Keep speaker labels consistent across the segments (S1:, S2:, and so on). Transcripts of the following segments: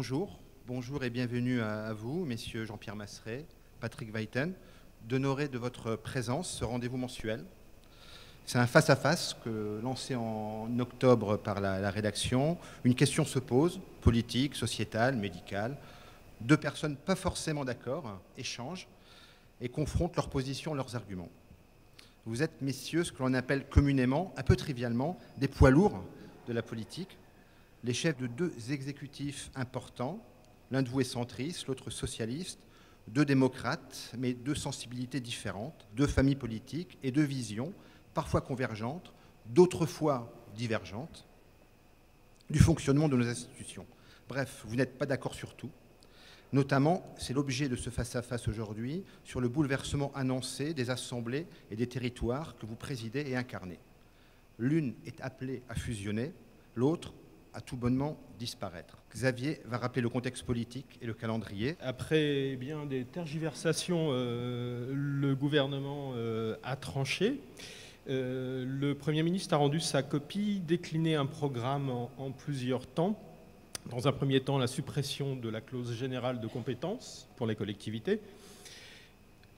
S1: Bonjour, bonjour et bienvenue à vous, messieurs Jean-Pierre Masseret, Patrick Weiten, d'honorer de votre présence ce rendez-vous mensuel. C'est un face-à-face lancé en octobre par la rédaction. Une question se pose, politique, sociétale, médicale. Deux personnes pas forcément d'accord échangent et confrontent leurs positions, leurs arguments. Vous êtes, messieurs, ce que l'on appelle communément, un peu trivialement, des poids lourds de la politique, les chefs de deux exécutifs importants. L'un de vous est centriste, l'autre socialiste, deux démocrates, mais deux sensibilités différentes, deux familles politiques et deux visions, parfois convergentes, d'autres fois divergentes, du fonctionnement de nos institutions. Bref, vous n'êtes pas d'accord sur tout. Notamment, c'est l'objet de ce face-à-face aujourd'hui, sur le bouleversement annoncé des assemblées et des territoires que vous présidez et incarnez. L'une est appelée à fusionner, l'autre à tout bonnement disparaître. Xavier va rappeler le contexte politique et le calendrier.
S2: Après bien des tergiversations, le gouvernement a tranché. Le Premier ministre a rendu sa copie, décliné un programme en plusieurs temps. Dans un premier temps, la suppression de la clause générale de compétences pour les collectivités,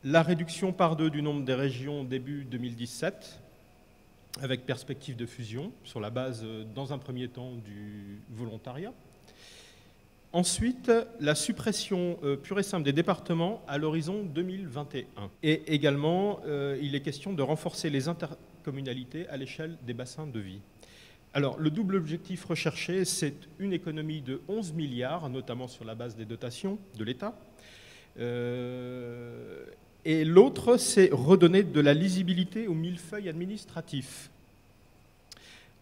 S2: la réduction par 2 du nombre des régions début 2017, avec perspective de fusion, sur la base, dans un premier temps, du volontariat. Ensuite, la suppression pure et simple des départements à l'horizon 2021. Et également, il est question de renforcer les intercommunalités à l'échelle des bassins de vie. Alors, le double objectif recherché, c'est une économie de 11 milliards, notamment sur la base des dotations de l'État. Et l'autre, c'est redonner de la lisibilité au millefeuille administratif.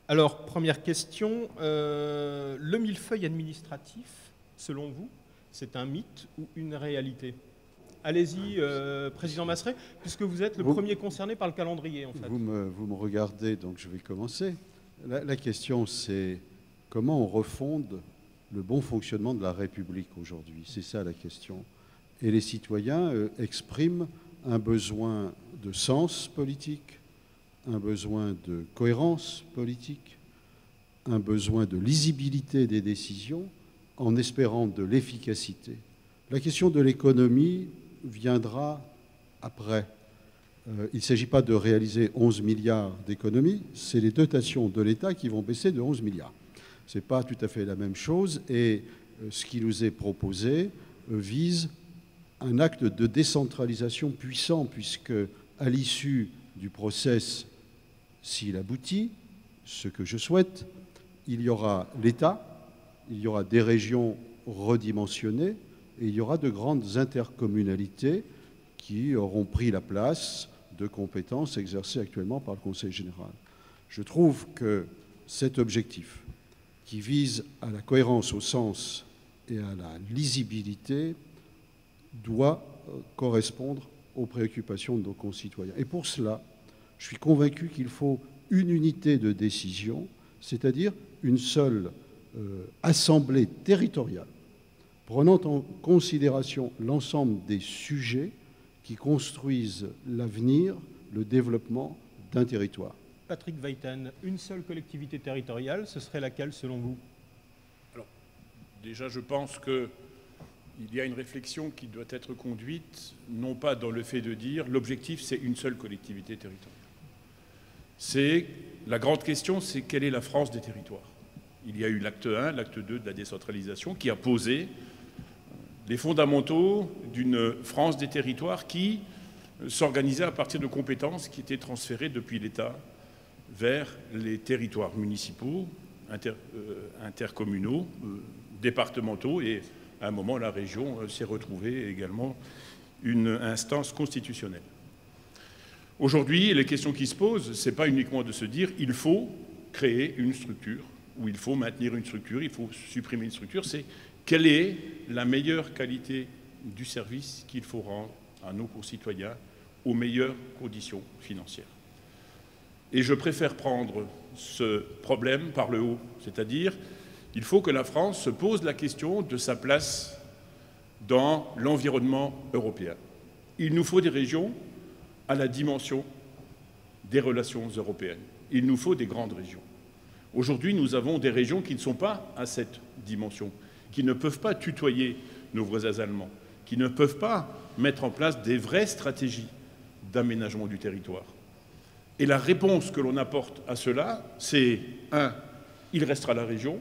S2: Alors, première question, le millefeuille administratif, selon vous, c'est un mythe ou une réalité? Allez-y, Président Masseret, puisque vous êtes le premier concerné par le calendrier, en fait.
S3: Vous me regardez, donc je vais commencer. La question, c'est comment on refonde le bon fonctionnement de la République aujourd'hui. C'est ça la question. Et les citoyens expriment un besoin de sens politique, un besoin de cohérence politique, un besoin de lisibilité des décisions, en espérant de l'efficacité. La question de l'économie viendra après. Il ne s'agit pas de réaliser 11 milliards d'économies, c'est les dotations de l'État qui vont baisser de 11 milliards. Ce n'est pas tout à fait la même chose et ce qui nous est proposé vise un acte de décentralisation puissant puisque à l'issue du process, s'il aboutit, ce que je souhaite, il y aura l'État, il y aura des régions redimensionnées et il y aura de grandes intercommunalités qui auront pris la place de compétences exercées actuellement par le Conseil général. Je trouve que cet objectif, qui vise à la cohérence au sens et à la lisibilité, doit correspondre aux préoccupations de nos concitoyens. Et pour cela, je suis convaincu qu'il faut une unité de décision, c'est-à-dire une seule assemblée territoriale, prenant en considération l'ensemble des sujets qui construisent l'avenir, le développement d'un territoire.
S2: Patrick Weiten, une seule collectivité territoriale, ce serait laquelle selon vous?
S4: Alors, déjà, je pense qu'il y a une réflexion qui doit être conduite, non pas dans le fait de dire l'objectif c'est une seule collectivité territoriale. La grande question, c'est quelle est la France des territoires? Il y a eu l'acte 1, l'acte 2 de la décentralisation qui a posé les fondamentaux d'une France des territoires qui s'organisait à partir de compétences qui étaient transférées depuis l'État vers les territoires municipaux, intercommunaux, départementaux, et à un moment, la région s'est retrouvée également une instance constitutionnelle. Aujourd'hui, les questions qui se posent, ce n'est pas uniquement de se dire il faut créer une structure, ou il faut maintenir une structure, il faut supprimer une structure, c'est quelle est la meilleure qualité du service qu'il faut rendre à nos concitoyens aux meilleures conditions financières. Et je préfère prendre ce problème par le haut, c'est-à-dire il faut que la France se pose la question de sa place dans l'environnement européen. Il nous faut des régions à la dimension des relations européennes. Il nous faut des grandes régions. Aujourd'hui, nous avons des régions qui ne sont pas à cette dimension. qui ne peuvent pas tutoyer nos voisins allemands, qui ne peuvent pas mettre en place des vraies stratégies d'aménagement du territoire. Et la réponse que l'on apporte à cela, c'est 1, il restera la région,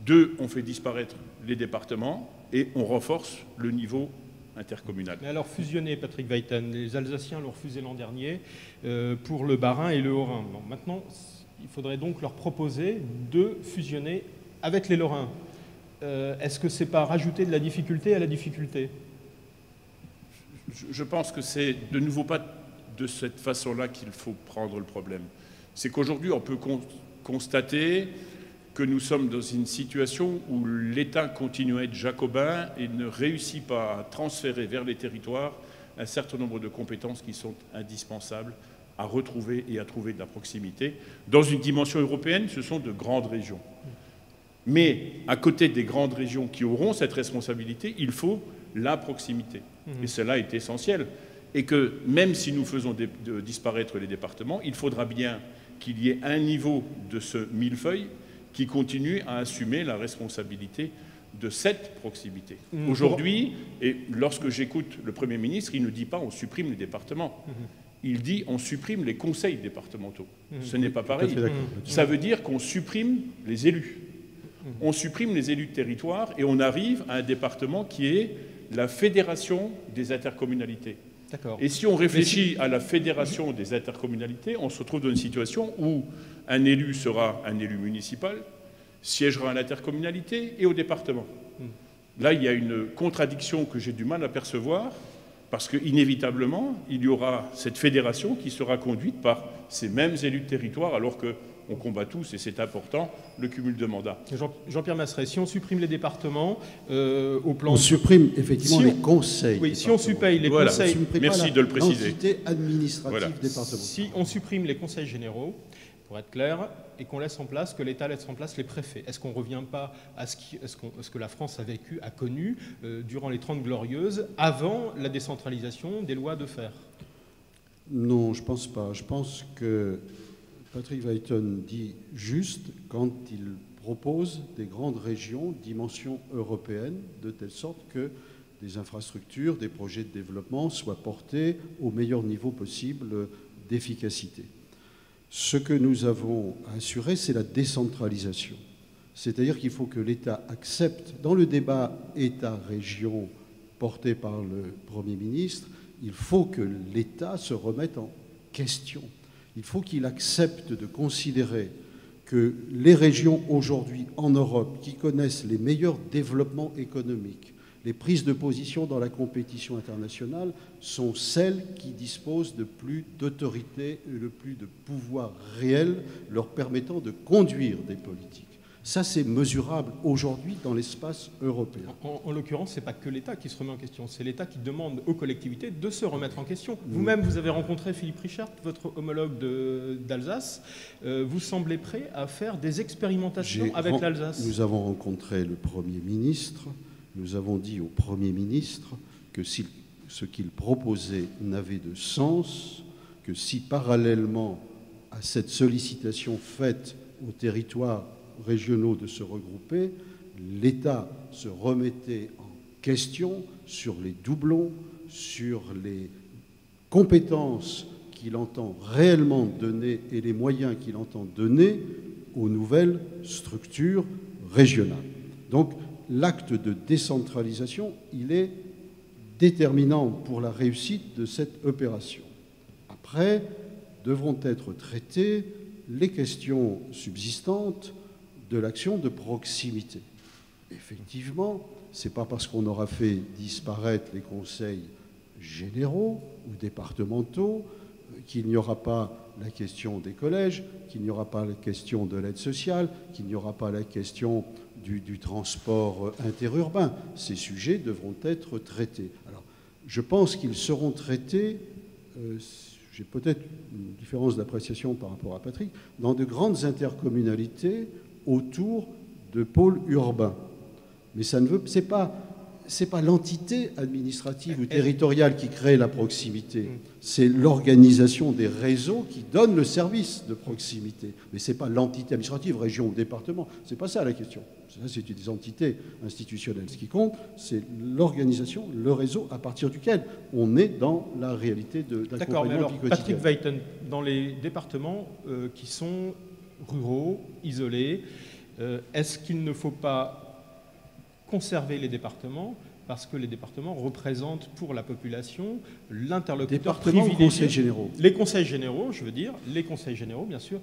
S4: 2, on fait disparaître les départements et on renforce le niveau intercommunal.
S2: Mais alors fusionner, Patrick Weiten, les Alsaciens l'ont refusé l'an dernier pour le Bas-Rhin et le Haut-Rhin. Bon, maintenant, il faudrait donc leur proposer de fusionner avec les Lorrains. Est-ce que c'est pas rajouter de la difficulté à la difficulté?
S4: Je pense que c'est de nouveau pas de cette façon-là qu'il faut prendre le problème. C'est qu'aujourd'hui, on peut constater que nous sommes dans une situation où l'État continue à être jacobin et ne réussit pas à transférer vers les territoires un certain nombre de compétences qui sont indispensables à retrouver et à trouver de la proximité. Dans une dimension européenne, ce sont de grandes régions. Mais à côté des grandes régions qui auront cette responsabilité, il faut la proximité. Et cela est essentiel. Et que même si nous faisons disparaître les départements, il faudra bien qu'il y ait un niveau de ce millefeuille qui continue à assumer la responsabilité de cette proximité. Aujourd'hui, et lorsque j'écoute le Premier ministre, il ne dit pas on supprime les départements. Il dit on supprime les conseils départementaux. Ce n'est pas pareil. Ça veut dire qu'on supprime les élus. On supprime les élus de territoire et on arrive à un département qui est la fédération des intercommunalités. Et si on réfléchit à la fédération des intercommunalités, on se retrouve dans une situation où un élu sera un élu municipal, siégera à l'intercommunalité et au département. Là, il y a une contradiction que j'ai du mal à percevoir, parce qu'inévitablement, il y aura cette fédération qui sera conduite par ces mêmes élus de territoire, alors qu'on combat tous, et c'est important, le cumul de mandats.
S2: Jean-Pierre Masseret, si on supprime les départements, au plan...
S3: On supprime effectivement les conseils.
S2: Oui, si on supprime les conseils...
S4: Merci de le préciser.
S3: L'entité administrative départementale.
S2: Si on supprime les conseils généraux, pour être clair, et qu'on laisse en place, que l'État laisse en place les préfets. Est-ce qu'on ne revient pas à ce que la France a connu durant les 30 Glorieuses, avant la décentralisation des lois de fer?
S3: Non, je ne pense pas. Je pense que Patrick Weiten dit juste quand il propose des grandes régions, dimension européenne, de telle sorte que des infrastructures, des projets de développement soient portés au meilleur niveau possible d'efficacité. Ce que nous avons à assurer, c'est la décentralisation. C'est-à-dire qu'il faut que l'État accepte, dans le débat État-région porté par le Premier ministre, il faut que l'État se remette en question. Il faut qu'il accepte de considérer que les régions aujourd'hui en Europe qui connaissent les meilleurs développements économiques, les prises de position dans la compétition internationale sont celles qui disposent de plus d'autorité et de plus de pouvoir réel leur permettant de conduire des politiques. Ça, c'est mesurable aujourd'hui dans l'espace européen.
S2: En l'occurrence, ce n'est pas que l'État qui se remet en question, c'est l'État qui demande aux collectivités de se remettre en question. Vous-même, vous avez rencontré Philippe Richard, votre homologue d'Alsace. Vous semblez prêt à faire des expérimentations avec l'Alsace?
S3: Nous avons rencontré le Premier ministre. Nous avons dit au Premier ministre que si ce qu'il proposait n'avait de sens, que si parallèlement à cette sollicitation faite aux territoires régionaux de se regrouper, l'État se remettait en question sur les doublons, sur les compétences qu'il entend réellement donner et les moyens qu'il entend donner aux nouvelles structures régionales. Donc, l'acte de décentralisation, il est déterminant pour la réussite de cette opération. Après, devront être traitées les questions subsistantes de l'action de proximité. Effectivement, ce n'est pas parce qu'on aura fait disparaître les conseils généraux ou départementaux qu'il n'y aura pas la question des collèges, qu'il n'y aura pas la question de l'aide sociale, qu'il n'y aura pas la question du transport interurbain. Ces sujets devront être traités. Alors, je pense qu'ils seront traités, j'ai peut-être une différence d'appréciation par rapport à Patrick, dans de grandes intercommunalités autour de pôles urbains. Mais ça ne veut, c'est pas c'est pas l'entité administrative ou territoriale qui crée la proximité, c'est l'organisation des réseaux qui donne le service de proximité. Mais c'est pas l'entité administrative, région ou département. C'est pas ça la question. Ça, c'est des entités institutionnelles. Ce qui compte, c'est l'organisation, le réseau à partir duquel on est dans la réalité d'un
S2: D'accord, mais alors,
S3: quotidien.
S2: Patrick Weiten, dans les départements qui sont ruraux, isolés, est-ce qu'il ne faut pas conserver les départements, parce que les départements représentent pour la population l'interlocuteur privilégié.
S3: Conseils généraux.
S2: Les conseils généraux, je veux dire, les conseils généraux, bien sûr,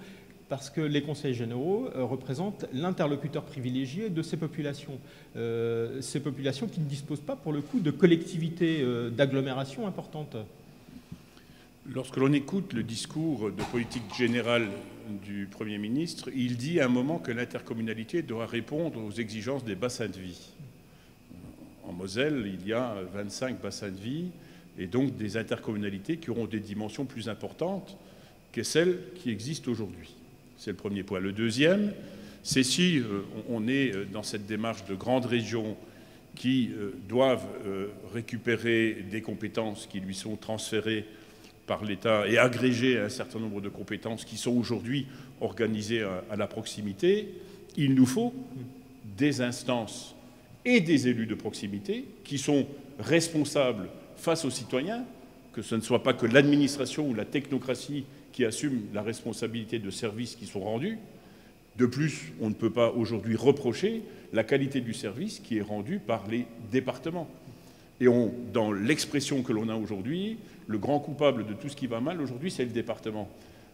S2: parce que les conseils généraux représentent l'interlocuteur privilégié de ces populations qui ne disposent pas, pour le coup, de collectivités d'agglomération importantes.
S4: Lorsque l'on écoute le discours de politique générale du Premier ministre, il dit à un moment que l'intercommunalité doit répondre aux exigences des bassins de vie. En Moselle, il y a 25 bassins de vie et donc des intercommunalités qui auront des dimensions plus importantes que celles qui existent aujourd'hui. C'est le premier point. Le deuxième, c'est si on est dans cette démarche de grandes régions qui doivent récupérer des compétences qui lui sont transférées par l'État et agréger un certain nombre de compétences qui sont aujourd'hui organisées à la proximité, il nous faut des instances et des élus de proximité qui sont responsables face aux citoyens, que ce ne soit pas que l'administration ou la technocratie qui assume la responsabilité de services qui sont rendus. De plus, on ne peut pas aujourd'hui reprocher la qualité du service qui est rendu par les départements. Et dans l'expression que l'on a aujourd'hui, le grand coupable de tout ce qui va mal aujourd'hui, c'est le département.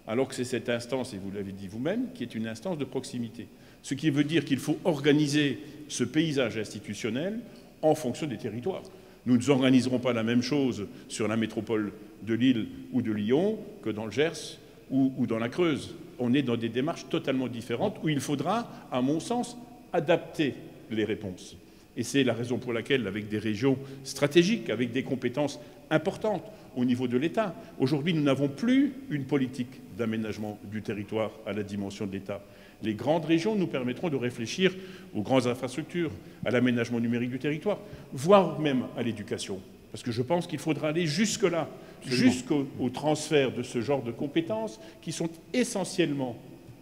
S4: Alors que c'est cette instance, et vous l'avez dit vous-même, qui est une instance de proximité. Ce qui veut dire qu'il faut organiser ce paysage institutionnel en fonction des territoires. Nous ne organiserons pas la même chose sur la métropole de Lille ou de Lyon que dans le Gers ou dans la Creuse. On est dans des démarches totalement différentes où il faudra, à mon sens, adapter les réponses. Et c'est la raison pour laquelle, avec des régions stratégiques, avec des compétences importantes au niveau de l'État, aujourd'hui, nous n'avons plus une politique d'aménagement du territoire à la dimension de l'État. Les grandes régions nous permettront de réfléchir aux grandes infrastructures, à l'aménagement numérique du territoire, voire même à l'éducation. Parce que je pense qu'il faudra aller jusque-là, jusqu'au transfert de ce genre de compétences qui sont essentiellement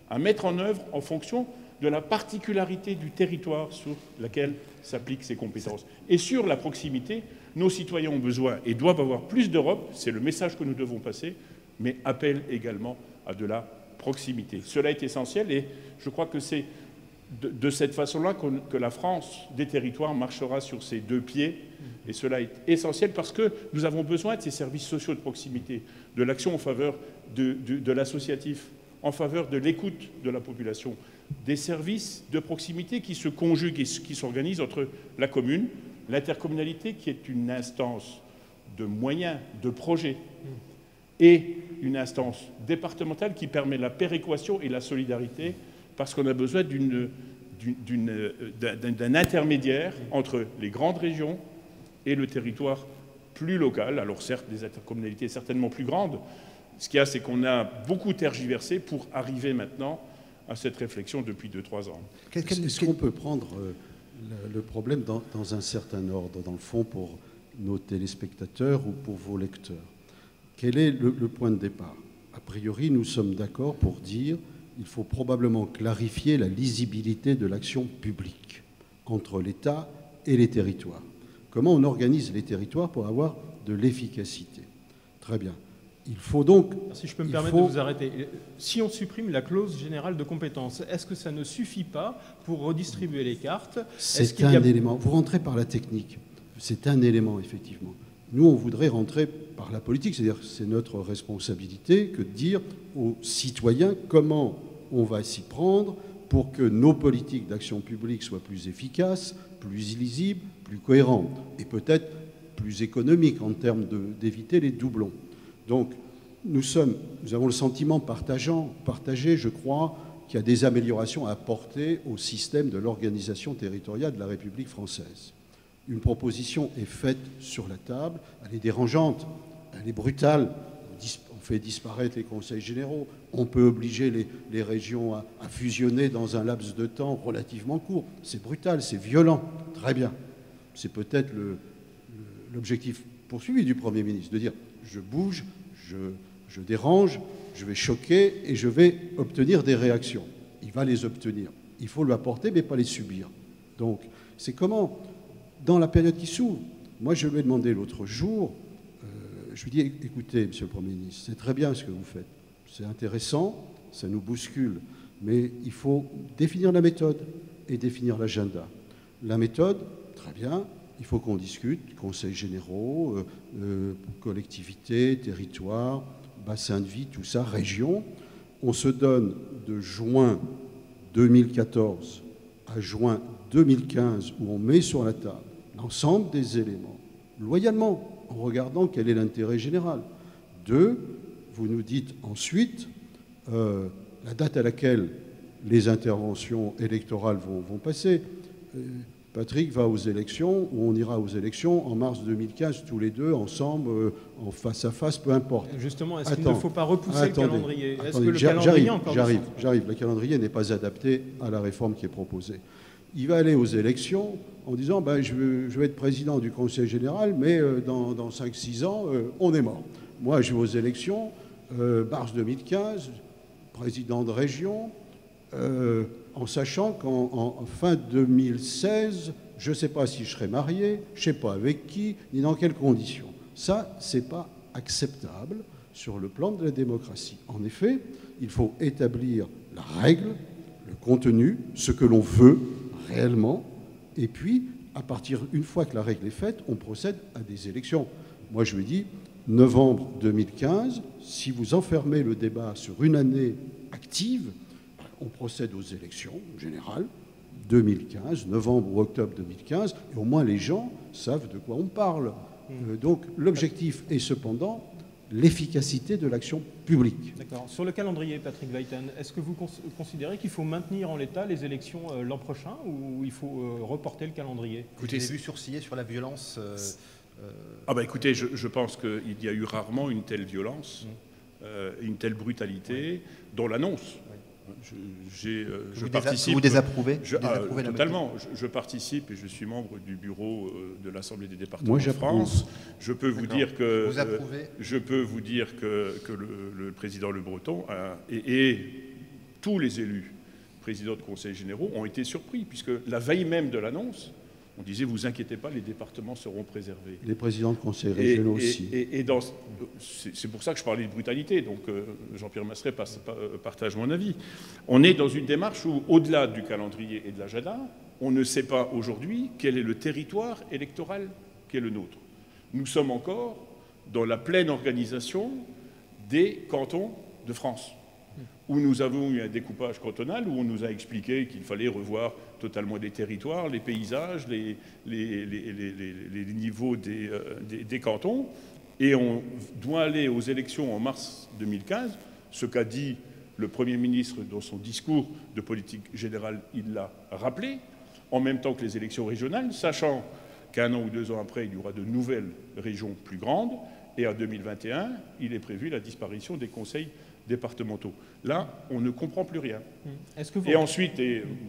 S4: à mettre en œuvre en fonction de la particularité du territoire sur lequel s'appliquent ces compétences. Et sur la proximité, nos citoyens ont besoin et doivent avoir plus d'Europe, c'est le message que nous devons passer, mais appellent également à de la proximité. Cela est essentiel et je crois que c'est de cette façon-là que la France des territoires marchera sur ses deux pieds. Et cela est essentiel parce que nous avons besoin de ces services sociaux de proximité, de l'action en faveur de l'associatif, en faveur de l'écoute de la population, des services de proximité qui se conjuguent et qui s'organisent entre la commune, l'intercommunalité qui est une instance de moyens, de projets, et une instance départementale qui permet la péréquation et la solidarité parce qu'on a besoin d'un intermédiaire entre les grandes régions et le territoire plus local. Alors certes, des intercommunalités certainement plus grandes. Ce qu'il y a, c'est qu'on a beaucoup tergiversé pour arriver maintenant à cette réflexion depuis 2-3 ans.
S3: Est-ce qu'on peut prendre le problème dans un certain ordre, dans le fond, pour nos téléspectateurs ou pour vos lecteurs? Quel est le point de départ? A priori, nous sommes d'accord pour dire qu'il faut probablement clarifier la lisibilité de l'action publique entre l'État et les territoires. Comment on organise les territoires pour avoir de l'efficacité? Très bien. Il faut donc...
S2: Si je peux me permettre de vous arrêter. Si on supprime la clause générale de compétence, est-ce que ça ne suffit pas pour redistribuer les cartes?
S3: C'est un élément. Vous rentrez par la technique. C'est un élément, effectivement. Nous, on voudrait rentrer par la politique, c'est-à-dire c'est notre responsabilité que de dire aux citoyens comment on va s'y prendre pour que nos politiques d'action publique soient plus efficaces, plus lisibles, plus cohérentes et peut-être plus économiques en termes d'éviter les doublons. Donc, nous avons le sentiment partagé, je crois, qu'il y a des améliorations à apporter au système de l'organisation territoriale de la République française. Une proposition est faite sur la table, elle est dérangeante, elle est brutale. On fait disparaître les conseils généraux, on peut obliger les régions à fusionner dans un laps de temps relativement court. C'est brutal, c'est violent, très bien. C'est peut-être l'objectif poursuivi du Premier ministre, de dire je bouge, je dérange, je vais choquer et je vais obtenir des réactions. Il va les obtenir. Il faut lui apporter, mais pas les subir. Donc, c'est comment, dans la période qui s'ouvre, moi je lui ai demandé l'autre jour, je lui ai dit, écoutez, Monsieur le Premier ministre, c'est très bien ce que vous faites, c'est intéressant, ça nous bouscule, mais il faut définir la méthode et définir l'agenda. La méthode, très bien, il faut qu'on discute, conseils généraux, collectivités, territoires, bassin de vie, tout ça, région. On se donne de juin 2014 à juin 2015, où on met sur la table l'ensemble des éléments, loyalement, en regardant quel est l'intérêt général. 2, vous nous dites ensuite la date à laquelle les interventions électorales vont passer. Patrick va aux élections, ou on ira aux élections en mars 2015, tous les deux, ensemble, en face à face, peu importe.
S2: Justement, est-ce qu'il ne faut pas repousser le calendrier? Est-ce que le
S3: calendrier
S2: j'arrive.
S3: Le calendrier n'est pas adapté à la réforme qui est proposée. Il va aller aux élections en disant ben, je vais être président du Conseil général, mais dans 5-6 ans, on est mort. Moi, je vais aux élections, mars 2015, président de région, en sachant qu'en fin 2016, je ne sais pas si je serai marié, je ne sais pas avec qui, ni dans quelles conditions. Ça, ce n'est pas acceptable sur le plan de la démocratie. En effet, il faut établir la règle, le contenu, ce que l'on veut réellement, et puis, une fois que la règle est faite, on procède à des élections. Moi, je lui dis, novembre 2015, si vous enfermez le débat sur une année active, on procède aux élections générales 2015, novembre ou octobre 2015, et au moins les gens savent de quoi on parle. Donc l'objectif est cependant l'efficacité de l'action publique.
S2: D'accord. Sur le calendrier, Patrick Weiten, est-ce que vous considérez qu'il faut maintenir en l'état les élections l'an prochain ou il faut reporter le calendrier?
S1: Écoutez, j'ai vu sourciller sur la violence.
S4: Écoutez, je pense qu'il y a eu rarement une telle violence, une telle brutalité, dont l'annonce.
S1: Je participe. Vous désapprouvez
S4: totalement. Je participe et je suis membre du bureau de l'Assemblée des départements de France. Je peux vous dire que le président Le Breton et tous les élus présidents de conseils généraux ont été surpris, puisque la veille même de l'annonce, on disait, vous inquiétez pas, les départements seront préservés.
S3: Les présidents de conseils régionaux aussi.
S4: C'est pour ça que je parlais de brutalité, donc Jean-Pierre Masseret partage mon avis. On est dans une démarche où, au-delà du calendrier et de l'agenda, on ne sait pas aujourd'hui quel est le territoire électoral qui est le nôtre. Nous sommes encore dans la pleine organisation des cantons de France, où nous avons eu un découpage cantonal, où on nous a expliqué qu'il fallait revoir totalement les territoires, les paysages, les niveaux des cantons. Et on doit aller aux élections en mars 2015, ce qu'a dit le Premier ministre dans son discours de politique générale, il l'a rappelé, en même temps que les élections régionales, sachant qu'1 an ou 2 ans après, il y aura de nouvelles régions plus grandes, et en 2021, il est prévu la disparition des conseils départementaux. Là, on ne comprend plus rien. Et ensuite,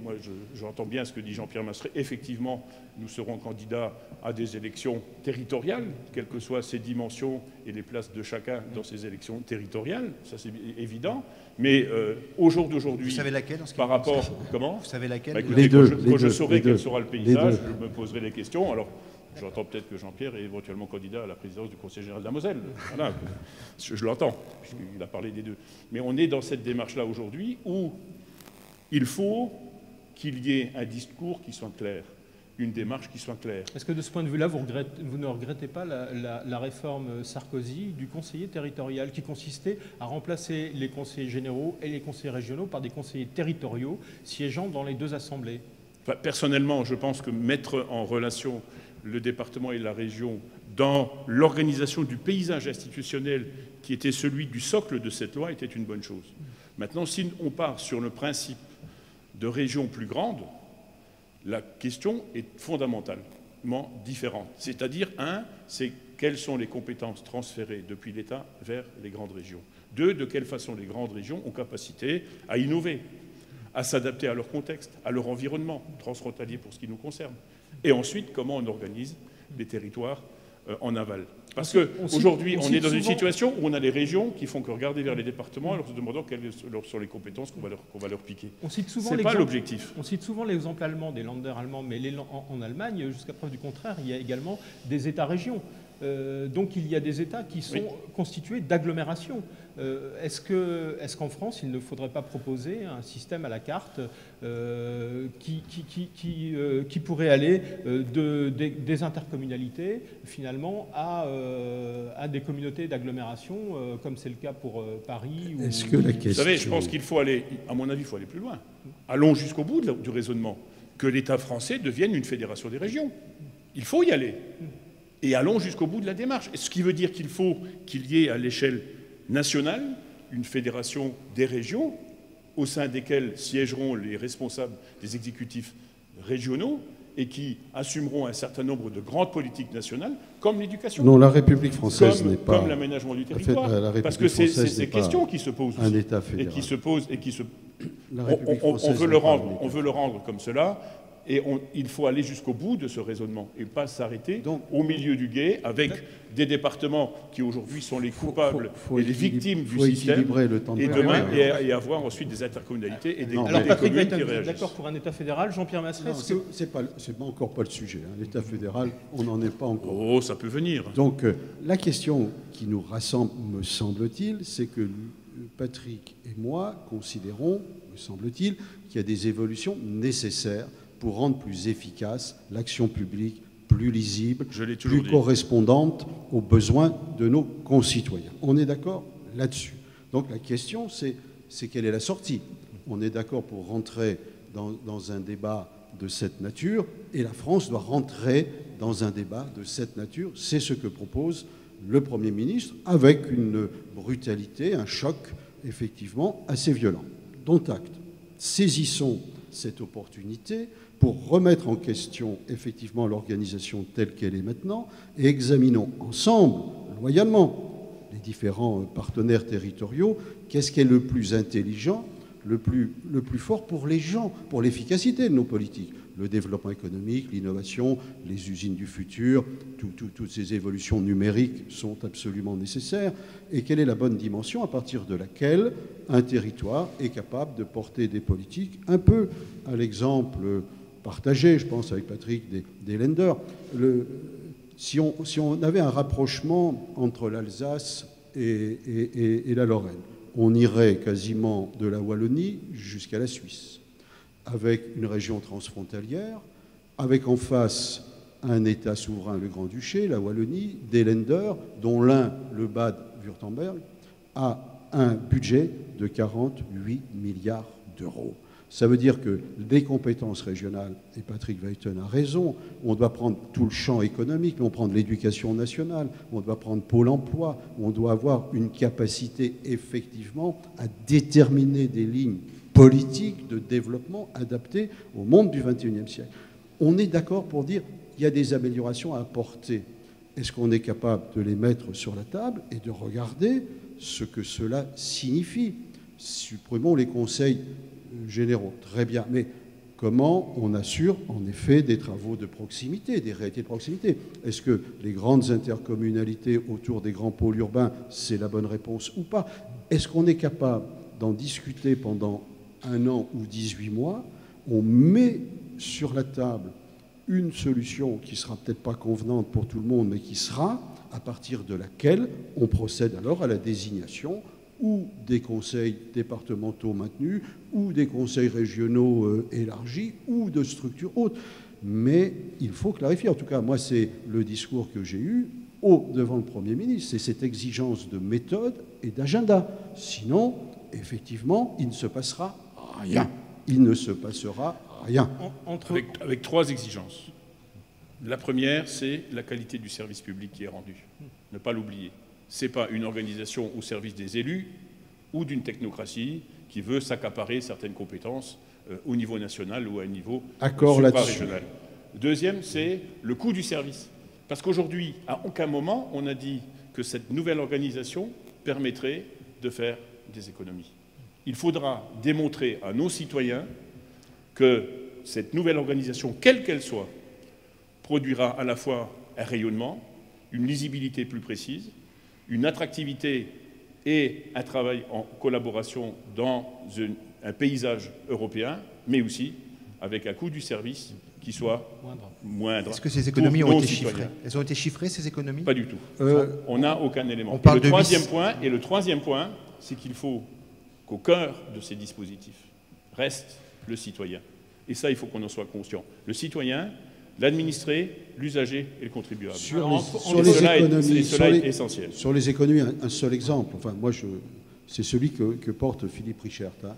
S4: moi j'entends bien ce que dit Jean-Pierre Masseret, effectivement, nous serons candidats à des élections territoriales, quelles que soient ces dimensions et les places de chacun dans ces élections territoriales, ça c'est évident, mais au jour d'aujourd'hui...
S1: Vous savez laquelle
S4: par rapport... Comment?
S1: Vous savez laquelle?
S3: Les deux.
S4: Quand je saurai quel sera le paysage, je me poserai des questions. Alors, j'entends peut-être que Jean-Pierre est éventuellement candidat à la présidence du Conseil général de la Moselle. Voilà, je l'entends, il a parlé des deux. Mais on est dans cette démarche-là aujourd'hui où il faut qu'il y ait un discours qui soit clair, une démarche qui soit claire.
S2: Est-ce que de ce point de vue-là, vous ne regrettez pas la réforme Sarkozy du conseiller territorial qui consistait à remplacer les conseillers généraux et les conseillers régionaux par des conseillers territoriaux siégeant dans les deux assemblées?
S4: Personnellement, je pense que mettre en relation le département et la région dans l'organisation du paysage institutionnel qui était celui du socle de cette loi était une bonne chose. Maintenant, si on part sur le principe de régions plus grandes, la question est fondamentalement différente. C'est-à-dire, c'est quelles sont les compétences transférées depuis l'État vers les grandes régions. 2, de quelle façon les grandes régions ont capacité à innover, à s'adapter à leur contexte, à leur environnement transfrontalier pour ce qui nous concerne. Et ensuite, comment on organise les territoires en aval. Parce qu'aujourd'hui, on est dans une situation où on a des régions qui font que regarder vers les départements en leur demandant quelles sont les compétences qu'on va leur piquer. Ce n'est pas l'objectif.
S2: On cite souvent l'exemple allemand, des Länder allemands, mais en Allemagne, jusqu'à preuve du contraire, il y a également des États-régions. Donc il y a des États qui sont constitués d'agglomérations. Est-ce qu'en France, il ne faudrait pas proposer un système à la carte qui pourrait aller des intercommunalités finalement à des communautés d'agglomération, comme c'est le cas pour Paris
S3: Est-ce que la question...
S4: Vous savez, je pense qu'il faut aller, à mon avis, il faut aller plus loin. Allons jusqu'au bout du raisonnement. Que l'État français devienne une fédération des régions. Il faut y aller. Et allons jusqu'au bout de la démarche. Ce qui veut dire qu'il faut qu'il y ait à l'échelle nationale une fédération des régions au sein desquelles siégeront les responsables des exécutifs régionaux et qui assumeront un certain nombre de grandes politiques nationales, comme l'éducation.
S3: Non, la République française n'est pas...
S4: Comme l'aménagement du territoire.
S3: Parce que
S4: c'est ces questions qui se posent
S3: un État fédéral.
S4: Et qui se posent... Et qui se...
S3: On
S4: veut le rendre comme cela. Et il faut aller jusqu'au bout de ce raisonnement et pas s'arrêter au milieu du gué avec des départements qui aujourd'hui sont les coupables et les victimes du système et demain et avoir ensuite des intercommunalités et des
S2: Alors Patrick
S4: communes
S2: va
S4: qui
S2: être
S4: réagissent.
S2: d'accord pour un État fédéral. Jean-Pierre Masseret,
S3: c'est pas encore pas le sujet. L'État fédéral, on n'en est pas encore.
S4: Oh, ça peut venir.
S3: Donc la question qui nous rassemble, me semble-t-il, c'est que Patrick et moi considérons, me semble-t-il, qu'il y a des évolutions nécessaires pour rendre plus efficace l'action publique, plus lisible, plus correspondante aux besoins de nos concitoyens. On est d'accord là-dessus. Donc la question, c'est quelle est la sortie? On est d'accord pour rentrer dans un débat de cette nature, et la France doit rentrer dans un débat de cette nature. C'est ce que propose le Premier ministre, avec une brutalité, un choc, effectivement, assez violent. Dont acte. Saisissons cette opportunité pour remettre en question effectivement l'organisation telle qu'elle est maintenant et examinons ensemble, loyalement, les différents partenaires territoriaux, qu'est-ce qui est le plus intelligent, le plus fort pour les gens, pour l'efficacité de nos politiques. Le développement économique, l'innovation, les usines du futur, toutes ces évolutions numériques sont absolument nécessaires. Et quelle est la bonne dimension à partir de laquelle un territoire est capable de porter des politiques un peu à l'exemple partagé, je pense avec Patrick, des Länder. Si on avait un rapprochement entre l'Alsace et la Lorraine, on irait quasiment de la Wallonie jusqu'à la Suisse, avec une région transfrontalière, avec en face un État souverain, le Grand-Duché, la Wallonie, des Länder, dont l'un, le Bade-Württemberg, a un budget de 48 milliards d'euros. Ça veut dire que les compétences régionales, et Patrick Weiten a raison, on doit prendre tout le champ économique, on doit prendre l'éducation nationale, on doit prendre Pôle emploi, on doit avoir une capacité effectivement à déterminer des lignes politiques de développement adaptées au monde du XXIe siècle. On est d'accord pour dire qu'il y a des améliorations à apporter. Est-ce qu'on est capable de les mettre sur la table et de regarder ce que cela signifie? Supprimons les conseils généraux, très bien, mais comment on assure en effet des travaux de proximité, des réalités de proximité? Est-ce que les grandes intercommunalités autour des grands pôles urbains, c'est la bonne réponse ou pas? Est-ce qu'on est capable d'en discuter pendant 1 an ou 18 mois? On met sur la table une solution qui ne sera peut-être pas convenante pour tout le monde, mais qui sera à partir de laquelle on procède alors à la désignation ou des conseils départementaux maintenus, ou des conseils régionaux élargis, ou de structures autres. Mais il faut clarifier. En tout cas, moi, c'est le discours que j'ai eu devant le Premier ministre. C'est cette exigence de méthode et d'agenda. Sinon, effectivement, il ne se passera rien. Il ne se passera rien.
S4: Avec 3 exigences. La première, c'est la qualité du service public qui est rendu. Ne pas l'oublier. Ce n'est pas une organisation au service des élus ou d'une technocratie qui veut s'accaparer certaines compétences au niveau national ou à un niveau supra-régional. Deuxième, c'est le coût du service. Parce qu'aujourd'hui, à aucun moment, on a dit que cette nouvelle organisation permettrait de faire des économies. Il faudra démontrer à nos citoyens que cette nouvelle organisation, quelle qu'elle soit, produira à la fois un rayonnement, une lisibilité plus précise, une attractivité et un travail en collaboration dans un paysage européen, mais aussi avec un coût du service qui soit moindre.
S1: Est-ce que ces économies ont été chiffrées? Elles ont été chiffrées, ces économies?
S4: Pas du tout. On n'a aucun élément.
S1: On parle
S4: le troisième point, c'est qu'il faut qu'au cœur de ces dispositifs reste le citoyen. Et ça, il faut qu'on en soit conscient. Le citoyen, l'administré, l'usager et le contribuable.
S3: Sur les
S4: est essentiel.
S3: Sur les économies, un seul exemple. Enfin, moi, c'est celui que porte Philippe Richert. Hein.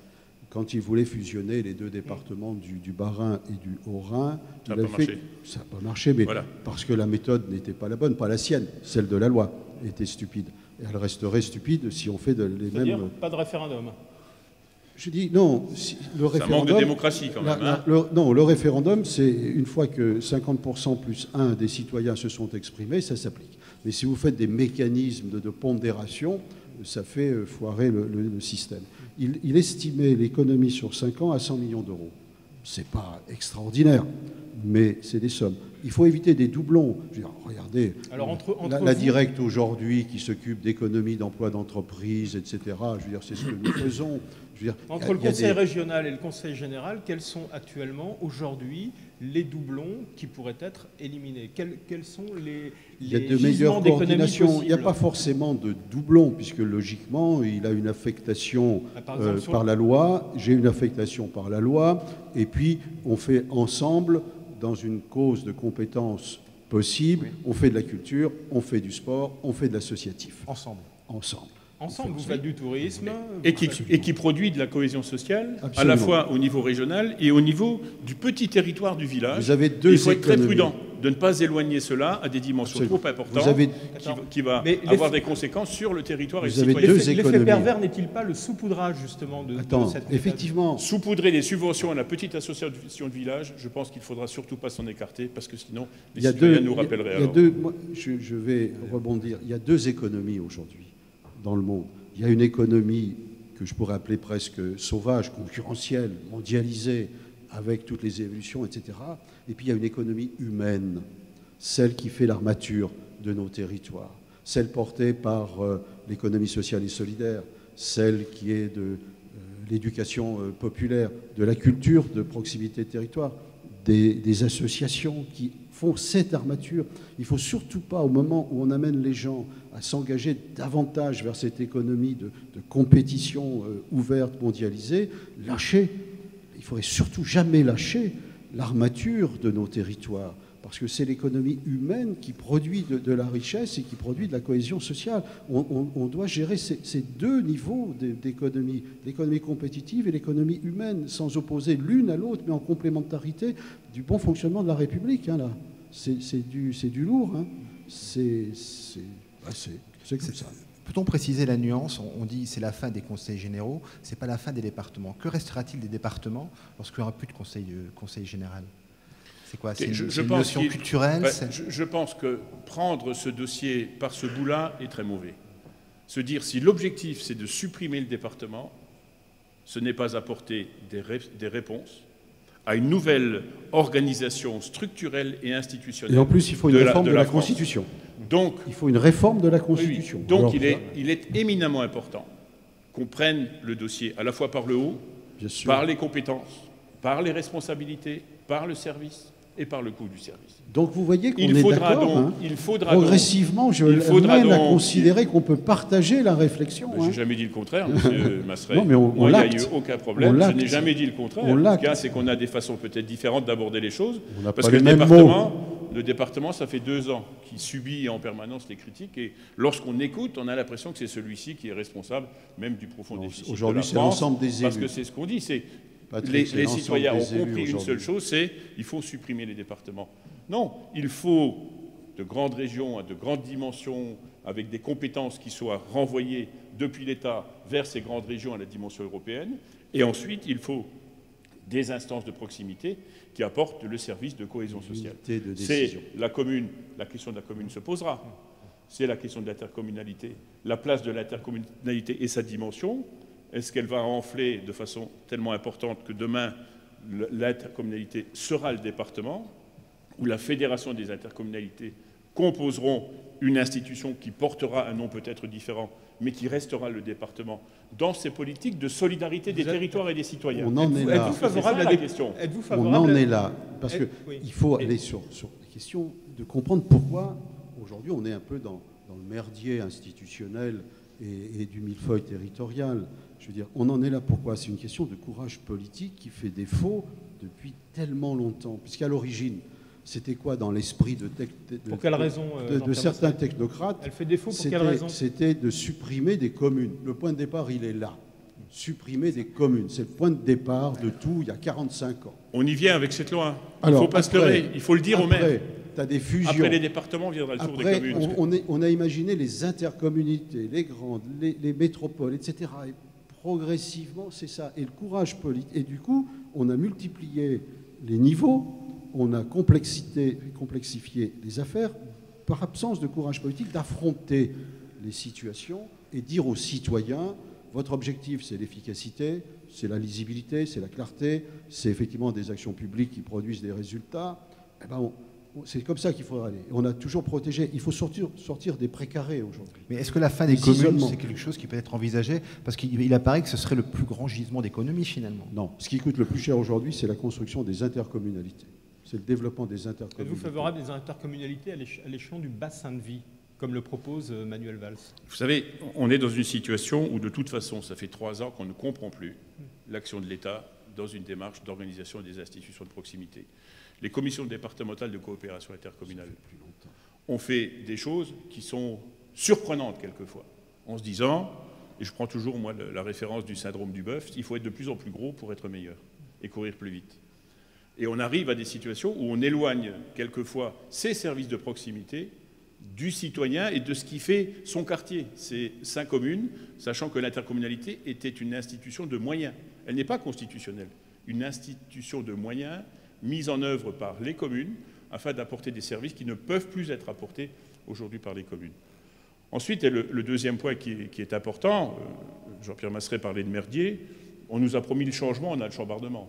S3: Quand il voulait fusionner les deux départements du Bas-Rhin et du Haut-Rhin,
S4: ça n'a pas marché.
S3: Ça n'a pas marché, mais voilà. Parce que la méthode n'était pas la bonne, pas la sienne. Celle de la loi était stupide. Et elle resterait stupide si on fait les mêmes...
S2: Pas de référendum.
S3: Je dis non, le référendum...
S4: Ça manque de démocratie quand même.
S3: Non, le référendum, c'est une fois que 50% plus 1 des citoyens se sont exprimés, ça s'applique. Mais si vous faites des mécanismes de pondération, ça fait foirer le système. Il estimait l'économie sur 5 ans à 100 millions d'euros. Ce n'est pas extraordinaire, mais c'est des sommes. Il faut éviter des doublons. Je veux dire, regardez, la directe aujourd'hui qui s'occupe d'économie, d'emploi d'entreprise, etc. Je veux dire, c'est ce que nous faisons. Je veux dire,
S2: entre le conseil régional et le conseil général, quels sont actuellement, aujourd'hui, les doublons qui pourraient être éliminés? Quels sont les
S3: il y a de meilleures coordinations. Il n'y a pas forcément de doublons, puisque logiquement, il a une affectation par la loi, j'ai une affectation par la loi, et puis on fait ensemble, dans une cause de compétences possible, on fait de la culture, on fait du sport, on fait de l'associatif.
S1: Ensemble.
S2: Vous faites du tourisme.
S4: Et qui produit de la cohésion sociale, absolument, à la fois au niveau régional et au niveau du petit territoire du village.
S3: Vous avez deux
S4: Il faut être très prudent de ne pas éloigner cela à des dimensions trop importantes qui va avoir des conséquences sur le territoire et le citoyen.
S2: L'effet pervers n'est-il pas le saupoudrage justement de cette
S3: effectivement.
S4: Saupoudrer des subventions à la petite association de village, je pense qu'il ne faudra surtout pas s'en écarter parce que sinon les citoyens nous rappelleraient alors.
S3: Je vais rebondir. Il y a deux économies aujourd'hui dans le monde. Il y a une économie que je pourrais appeler presque sauvage, concurrentielle, mondialisée, avec toutes les évolutions, etc. Et puis il y a une économie humaine, celle qui fait l'armature de nos territoires, celle portée par l'économie sociale et solidaire, celle qui est de l'éducation populaire, de la culture de proximité de territoire, des associations qui font cette armature. Il ne faut surtout pas, au moment où on amène les gens à s'engager davantage vers cette économie de compétition ouverte, mondialisée, lâcher. Il ne faudrait surtout jamais lâcher l'armature de nos territoires, parce que c'est l'économie humaine qui produit de la richesse et qui produit de la cohésion sociale. On doit gérer ces deux niveaux d'économie, l'économie compétitive et l'économie humaine, sans opposer l'une à l'autre, mais en complémentarité du bon fonctionnement de la République. Hein, là. C'est du lourd. Hein. C'est comme ça.
S1: Peut-on préciser la nuance? On dit c'est la fin des conseils généraux, c'est pas la fin des départements. Que restera-t-il des départements lorsqu'il n'y aura plus de conseil général? C'est quoi? C'est une notion culturelle?
S4: Je pense que prendre ce dossier par ce bout-là est très mauvais. Se dire si l'objectif c'est de supprimer le département, ce n'est pas apporter des réponses à une nouvelle organisation structurelle et institutionnelle.
S3: Et en plus, il faut une réforme de la Constitution.
S4: Donc,
S3: il faut une réforme de la Constitution.
S4: Oui. Donc, il est éminemment important qu'on prenne le dossier à la fois par le haut, par les compétences, par les responsabilités, par le service et par le coût du service.
S3: Donc vous voyez qu'on est d'accord. Progressivement, je mène à considérer qu'on peut partager la réflexion.
S4: Je n'ai jamais dit le contraire, M. Masseret.
S3: Non, mais
S4: il n'y a eu aucun problème. Je n'ai jamais dit le contraire. Ce qu'il y a, c'est qu'on a des façons peut-être différentes d'aborder les choses. Parce que le département, ça fait 2 ans qu'il subit en permanence les critiques. Et lorsqu'on écoute, on a l'impression que c'est celui-ci qui est responsable même du profond déficit de la France.
S3: Aujourd'hui, c'est l'ensemble des élus.
S4: Parce que c'est ce qu'on dit, c'est... Les citoyens ont compris une seule chose, c'est qu'il faut supprimer les départements. Non, il faut de grandes régions, de grandes dimensions, avec des compétences qui soient renvoyées depuis l'État vers ces grandes régions à la dimension européenne. Et ensuite, il faut des instances de proximité qui apportent le service de cohésion sociale. C'est la commune, la question de la commune se posera. C'est la question de l'intercommunalité, la place de l'intercommunalité et sa dimension. Est-ce qu'elle va enfler de façon tellement importante que demain, l'intercommunalité sera le département? où la fédération des intercommunalités composeront une institution qui portera un nom peut-être différent, mais qui restera le département dans ses politiques de solidarité des territoires et des citoyens.
S3: On en est là.
S2: Êtes-vous favorable à
S4: la question.
S2: Êtes-vous
S3: On
S2: favorable
S3: en est là. Parce qu'il
S2: oui.
S3: faut aller sur la question de comprendre pourquoi aujourd'hui on est un peu dans le merdier institutionnel et du millefeuille territorial. Je veux dire, on en est là pourquoi? C'est une question de courage politique qui fait défaut depuis tellement longtemps. Puisqu'à l'origine, c'était quoi dans l'esprit
S2: Pour quelle raison,
S3: de certains technocrates?
S2: Elle fait défaut pour quelle raison?
S3: C'était de supprimer des communes. Le point de départ, il est là. Supprimer des communes. C'est le point de départ de tout il y a 45 ans.
S4: On y vient avec cette loi. Il ne
S3: Alors,
S4: faut pas se leurrer, il faut le dire aux maires.
S3: Tu as des fusions.
S4: Après les départements viendra le tour des
S3: Après,
S4: communes.
S3: on a imaginé les intercommunalités, les grandes, les métropoles, etc. Et progressivement, c'est ça. Et le courage politique. Et du coup, on a multiplié les niveaux, on a complexifié les affaires par absence de courage politique d'affronter les situations et dire aux citoyens, votre objectif, c'est l'efficacité, c'est la lisibilité, c'est la clarté, c'est effectivement des actions publiques qui produisent des résultats. Eh ben, c'est comme ça qu'il faudra aller. On a toujours protégé. Il faut sortir des précarés aujourd'hui.
S1: Mais est-ce que la fin des communes, c'est quelque chose qui peut être envisagé? Parce qu'il apparaît que ce serait le plus grand gisement d'économie, finalement.
S3: Non. Ce qui coûte le plus cher aujourd'hui, c'est la construction des intercommunalités. C'est le développement des intercommunalités.
S2: Êtes-vous favorable des intercommunalités à l'échelon du bassin de vie, comme le propose Manuel Valls?
S4: Vous savez, on est dans une situation où, de toute façon, ça fait 3 ans qu'on ne comprend plus l'action de l'État dans une démarche d'organisation des institutions de proximité. Les commissions départementales de coopération intercommunale ont fait des choses qui sont surprenantes quelquefois, en se disant, et je prends toujours moi la référence du syndrome du bœuf, il faut être de plus en plus gros pour être meilleur et courir plus vite. Et on arrive à des situations où on éloigne quelquefois ces services de proximité du citoyen et de ce qui fait son quartier. C'est 5 communes, sachant que l'intercommunalité était une institution de moyens. Elle n'est pas constitutionnelle. Une institution de moyens mise en œuvre par les communes afin d'apporter des services qui ne peuvent plus être apportés aujourd'hui par les communes. Ensuite, et le deuxième point qui est important, Jean-Pierre Masseret parlait de merdier, on nous a promis le changement, on a le chambardement.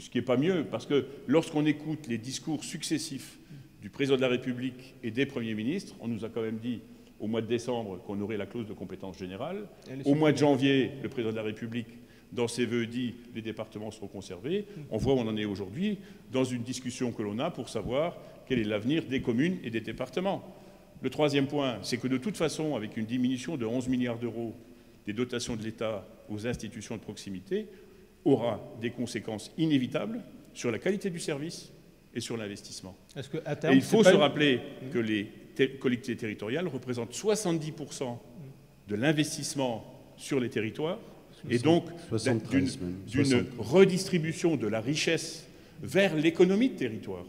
S4: Ce qui n'est pas mieux, parce que lorsqu'on écoute les discours successifs du président de la République et des premiers ministres, on nous a quand même dit au mois de décembre qu'on aurait la clause de compétence générale. Au mois de janvier, le président de la République, dans ses vœux, dit les départements seront conservés. On voit où on en est aujourd'hui, dans une discussion que l'on a pour savoir quel est l'avenir des communes et des départements. Le troisième point, c'est que de toute façon, avec une diminution de 11 milliards d'euros des dotations de l'État aux institutions de proximité, aura des conséquences inévitables sur la qualité du service et sur l'investissement. Et il faut se rappeler que les collectivités territoriales représentent 70% de l'investissement sur les territoires et donc d'une redistribution de la richesse vers l'économie de territoire.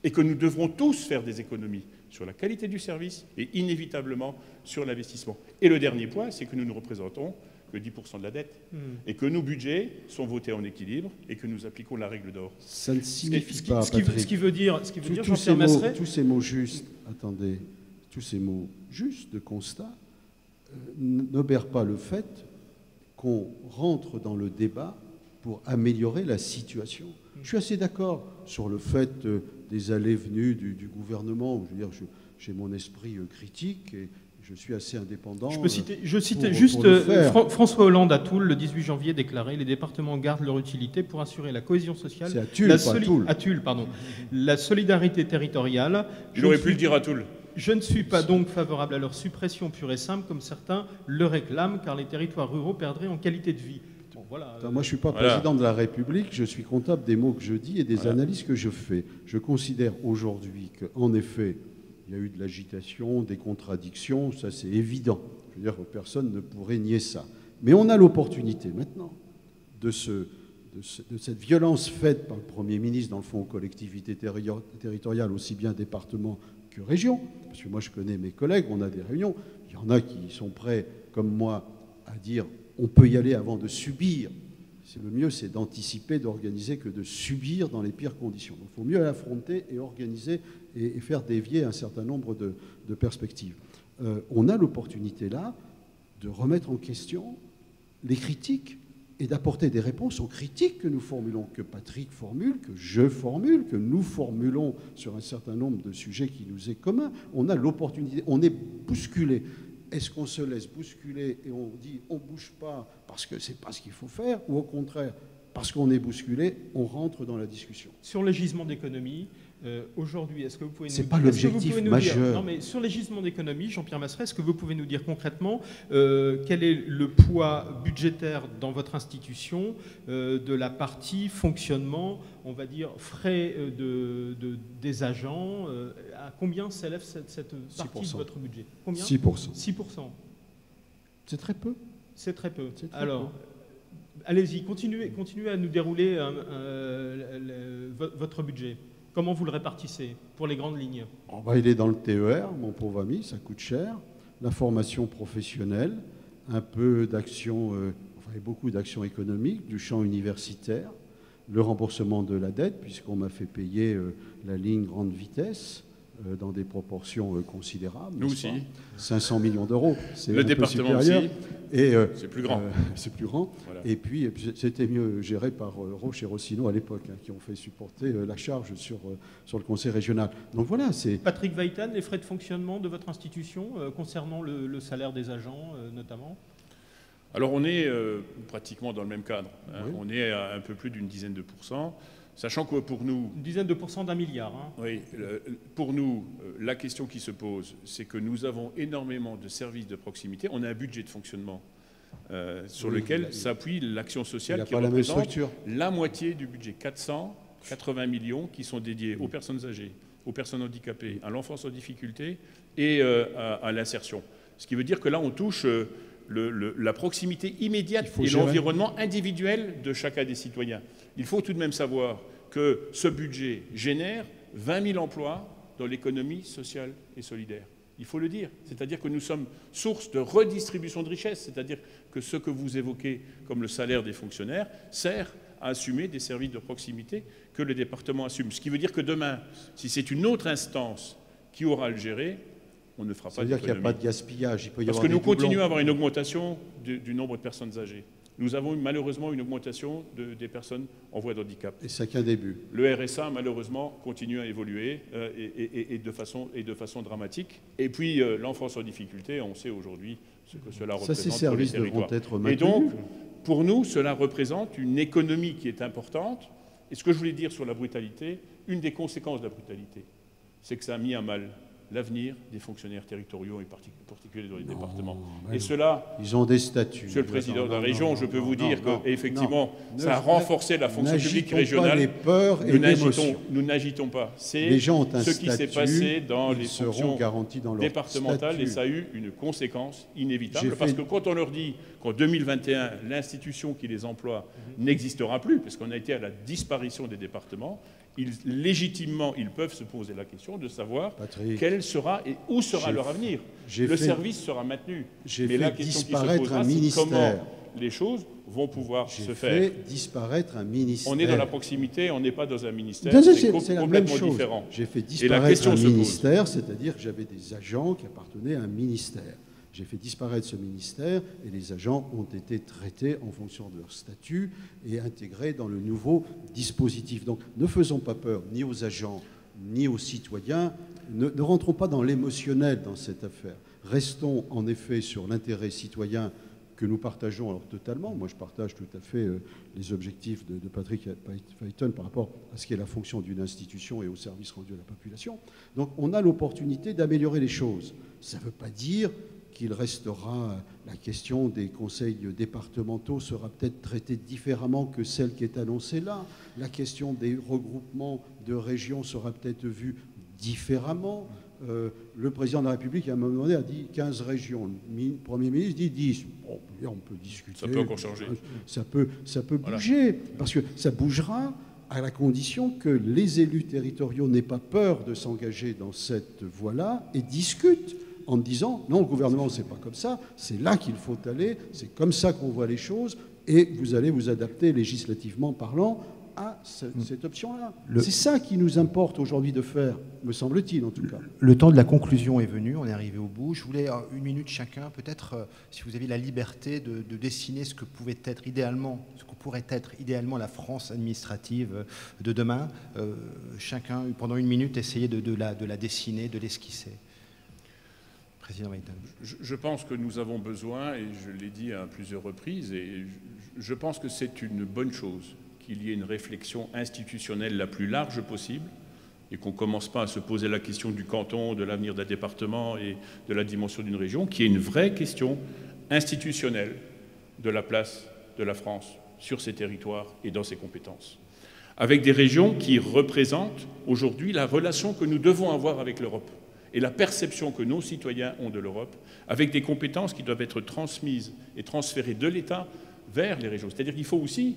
S4: Et que nous devrons tous faire des économies sur la qualité du service et inévitablement sur l'investissement. Et le dernier point, c'est que nous ne représentons que 10% de la dette et que nos budgets sont votés en équilibre et que nous appliquons la règle d'or.
S3: Ça ne signifie pas, Patrick,
S2: ce qui veut dire Jean-Pierre Masseret,
S3: tous ces mots justes, attendez, tous ces mots justes de constat n'obèrent pas le fait qu'on rentre dans le débat pour améliorer la situation. Je suis assez d'accord sur le fait des allées-venues du gouvernement. Je veux dire, j'ai mon esprit critique et je suis assez indépendant.
S2: Je cite juste François Hollande à Toul, le 18 janvier, déclaré « Les départements gardent leur utilité pour assurer la cohésion sociale,
S3: c'est à Tulle, pas à Toul.
S2: À Tulle, pardon, la solidarité territoriale. »
S4: Il aurait pu le dire à Toul.
S2: Je ne suis pas donc favorable à leur suppression pure et simple, comme certains le réclament, car les territoires ruraux perdraient en qualité de vie. Bon, voilà,
S3: moi, je ne suis pas président de la République, je suis comptable des mots que je dis et des analyses que je fais. Je considère aujourd'hui qu'en effet, il y a eu de l'agitation, des contradictions, ça c'est évident. Je veux dire que personne ne pourrait nier ça. Mais on a l'opportunité maintenant de cette violence faite par le Premier ministre, dans le fond, aux collectivités territoriales, aussi bien départements que régions. Parce que moi, je connais mes collègues, on a des réunions. Il y en a qui sont prêts, comme moi, à dire on peut y aller avant de subir. Le mieux, c'est d'anticiper, d'organiser, que de subir dans les pires conditions. Donc, il faut mieux l'affronter et organiser et faire dévier un certain nombre de perspectives. On a l'opportunité là de remettre en question les critiques et d'apporter des réponses aux critiques que nous formulons, que Patrick formule, que je formule, que nous formulons sur un certain nombre de sujets qui nous est commun. On a l'opportunité, on est bousculé. Est-ce qu'on se laisse bousculer et on dit on ne bouge pas parce que ce n'est pas ce qu'il faut faire, ou au contraire, parce qu'on est bousculé, on rentre dans la discussion?
S2: Sur les gisements d'économie, aujourd'hui, est-ce que vous pouvez nous
S3: C'est
S2: dire...
S3: pas l'objectif majeur.
S2: Non, mais sur les gisements d'économie, Jean-Pierre Masseret, est-ce que vous pouvez nous dire concrètement quel est le poids budgétaire dans votre institution de la partie fonctionnement, on va dire, frais des agents à combien s'élève cette partie de votre budget? Combien?
S3: 6%.
S2: 6%.
S3: C'est très peu.
S2: C'est très peu.
S3: C'est très
S2: Alors,
S3: peu.
S2: allez-y, continuez à nous dérouler votre budget. Comment vous le répartissez pour les grandes lignes?
S3: Il est dans le TER, mon pauvre ami, ça coûte cher. La formation professionnelle, un peu d'actions, beaucoup d'actions économiques, du champ universitaire, le remboursement de la dette, puisqu'on m'a fait payer la ligne grande vitesse dans des proportions considérables.
S4: Nous aussi.
S3: 500 millions d'euros, c'est
S4: le
S3: un
S4: département
S3: peu supérieur.
S4: aussi.
S3: Et
S4: c'est plus grand.
S3: C'est plus grand.
S4: Voilà.
S3: Et puis, c'était mieux géré par Roche et Rossino à l'époque, qui ont fait supporter la charge sur le conseil régional. Donc voilà, c'est...
S2: Patrick Weiten, les frais de fonctionnement de votre institution concernant le salaire des agents notamment?
S4: Alors on est pratiquement dans le même cadre. Hein.
S3: Oui.
S4: On est à un peu plus d'une dizaine de %. Sachant que pour nous...
S2: Une dizaine de pourcents d'1 milliard. Hein.
S4: Oui, pour nous, la question qui se pose, c'est que nous avons énormément de services de proximité. On a un budget de fonctionnement sur lequel s'appuie l'action sociale qui représente la moitié du budget, 480 millions qui sont dédiés aux personnes âgées, aux personnes handicapées, à l'enfance en difficulté et à l'insertion. Ce qui veut dire que là, on touche la proximité immédiate et l'environnement individuel de chacun des citoyens. Il faut tout de même savoir que ce budget génère 20 000 emplois dans l'économie sociale et solidaire. Il faut le dire. C'est-à-dire que nous sommes source de redistribution de richesses. C'est-à-dire que ce que vous évoquez comme le salaire des fonctionnaires sert à assumer des services de proximité que le département assume. Ce qui veut dire que demain, si c'est une autre instance qui aura à le gérer, on ne fera pas d'économie.
S3: C'est-à-dire qu'il n'y a pas de gaspillage. Il peut y
S4: Parce
S3: avoir
S4: que nous
S3: des doublons.
S4: continuons à avoir une augmentation du nombre de personnes âgées. Nous avons malheureusement une augmentation des personnes en voie de handicap.
S3: Et c'est qu'un début.
S4: Le RSA, malheureusement, continue à évoluer et de façon dramatique. Et puis, l'enfance en difficulté, on sait aujourd'hui ce que cela représente
S3: Ces
S4: pour les
S3: services
S4: territoires.
S3: devront être maintenus.
S4: Et donc, pour nous, cela représente une économie qui est importante. Et ce que je voulais dire sur la brutalité, une des conséquences de la brutalité, c'est que ça a mis à mal l'avenir des fonctionnaires territoriaux, et particulièrement dans les départements. Et cela,
S3: ils ont des statuts.
S4: Monsieur le Président de la région, je peux vous dire qu'effectivement, ça a renforcé la fonction publique
S3: régionale.
S4: régionale.
S3: Les peurs et l'émotion.
S4: Nous n'agitons pas. C'est
S3: les gens ont un
S4: ce qui s'est passé dans les fonctions
S3: garantis dans leur
S4: départementales
S3: statut.
S4: Et ça a eu une conséquence inévitable. Parce que quand on leur dit qu'en 2021, l'institution qui les emploie n'existera plus, parce qu'on a été à la disparition des départements, légitimement, ils peuvent se poser la question de savoir quel sera et où sera leur avenir. Le service sera maintenu. Mais la question qui se posera, c'est comment les choses vont pouvoir se faire.
S3: J'ai fait disparaître un ministère.
S4: On est dans la proximité, on n'est pas dans un ministère.
S3: C'est
S4: complètement différent.
S3: J'ai fait disparaître un ministère, c'est-à-dire que j'avais des agents qui appartenaient à un ministère. J'ai fait disparaître ce ministère et les agents ont été traités en fonction de leur statut et intégrés dans le nouveau dispositif. Donc ne faisons pas peur ni aux agents ni aux citoyens. Ne rentrons pas dans l'émotionnel dans cette affaire. Restons en effet sur l'intérêt citoyen que nous partageons alors totalement. Moi, je partage tout à fait les objectifs de Patrick Weiten par rapport à ce qui est la fonction d'une institution et au service rendu à la population. Donc on a l'opportunité d'améliorer les choses. Ça ne veut pas dire qu'il restera, la question des conseils départementaux sera peut-être traitée différemment que celle qui est annoncée là. La question des regroupements de régions sera peut-être vue différemment. Le président de la République, à un moment donné, a dit 15 régions. Le Premier ministre dit 10. Bon, on peut discuter.
S4: Ça peut encore changer.
S3: Ça peut bouger, parce que ça bougera à la condition que les élus territoriaux n'aient pas peur de s'engager dans cette voie-là et discutent en disant non, le gouvernement, c'est pas comme ça, c'est là qu'il faut aller, c'est comme ça qu'on voit les choses, et vous allez vous adapter législativement parlant a cette option-là. C'est ça qui nous importe aujourd'hui de faire, me semble-t-il en tout cas.
S1: Le temps de la conclusion est venu, on est arrivé au bout. Je voulais une minute chacun, peut-être, si vous avez la liberté de dessiner ce que pourrait être idéalement la France administrative de demain. Chacun, pendant une minute, essayez de la dessiner, de l'esquisser. Président Weithal.
S4: Je pense que nous avons besoin, et je l'ai dit à plusieurs reprises, et je pense que c'est une bonne chose qu'il y ait une réflexion institutionnelle la plus large possible et qu'on ne commence pas à se poser la question du canton, de l'avenir d'un département et de la dimension d'une région, qui est une vraie question institutionnelle de la place de la France sur ses territoires et dans ses compétences. Avec des régions qui représentent aujourd'hui la relation que nous devons avoir avec l'Europe et la perception que nos citoyens ont de l'Europe, avec des compétences qui doivent être transmises et transférées de l'État vers les régions. C'est-à-dire qu'il faut aussi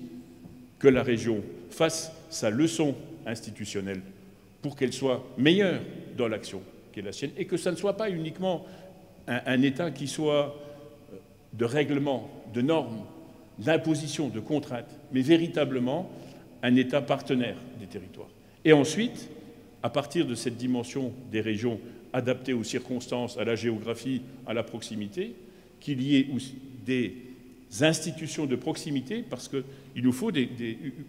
S4: que la région fasse sa leçon institutionnelle pour qu'elle soit meilleure dans l'action qui est la sienne, et que ça ne soit pas uniquement un État qui soit de règlements, de normes, d'impositions, de contraintes, mais véritablement un État partenaire des territoires. Et ensuite, à partir de cette dimension des régions adaptées aux circonstances, à la géographie, à la proximité, qu'il y ait des institutions de proximité, parce qu'il nous faut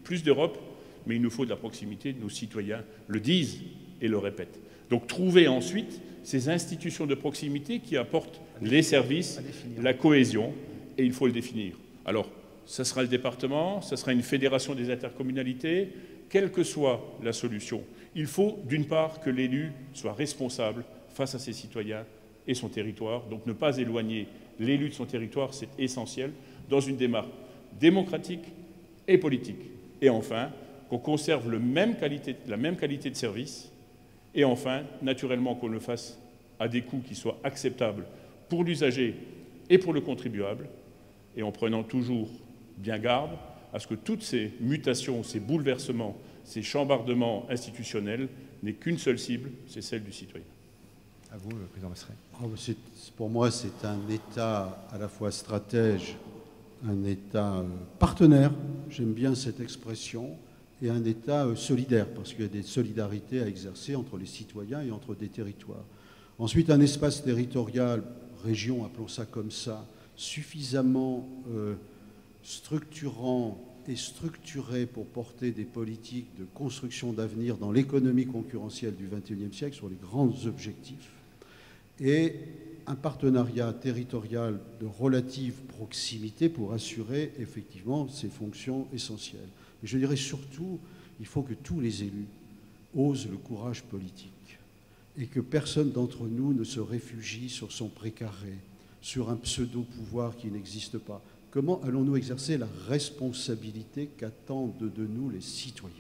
S4: plus d'Europe, mais il nous faut de la proximité. Nos citoyens le disent et le répètent. Donc trouver ensuite ces institutions de proximité qui apportent les services, la cohésion, et il faut le définir. Alors, ça sera le département, ça sera une fédération des intercommunalités, quelle que soit la solution. Il faut, d'une part, que l'élu soit responsable face à ses citoyens et son territoire. Donc ne pas éloigner l'élu de son territoire, c'est essentiel, dans une démarche démocratique et politique. Et enfin, qu'on conserve la même qualité de service. Et enfin, naturellement, qu'on le fasse à des coûts qui soient acceptables pour l'usager et pour le contribuable, et en prenant toujours bien garde à ce que toutes ces mutations, ces bouleversements, ces chambardements institutionnels n'aient qu'une seule cible, c'est celle du citoyen.
S1: À vous, Président Masseret.
S3: Pour moi, c'est un État à la fois stratège, un État partenaire, j'aime bien cette expression, et un État solidaire, parce qu'il y a des solidarités à exercer entre les citoyens et entre des territoires. Ensuite, un espace territorial, région, appelons ça comme ça, suffisamment structurant et structuré pour porter des politiques de construction d'avenir dans l'économie concurrentielle du XXIe siècle sur les grands objectifs, et un partenariat territorial de relative proximité pour assurer effectivement ces fonctions essentielles. Et je dirais surtout, il faut que tous les élus osent le courage politique et que personne d'entre nous ne se réfugie sur son précaré, sur un pseudo-pouvoir qui n'existe pas. Comment allons-nous exercer la responsabilité qu'attendent de nous les citoyens,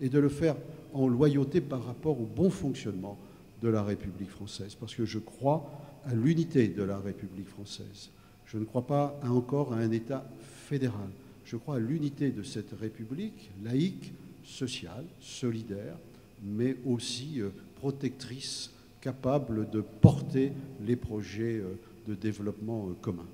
S3: et de le faire en loyauté par rapport au bon fonctionnement de la République française, parce que je crois à l'unité de la République française. Je ne crois pas encore à un État fédéral. Je crois à l'unité de cette République laïque, sociale, solidaire, mais aussi protectrice, capable de porter les projets de développement communs.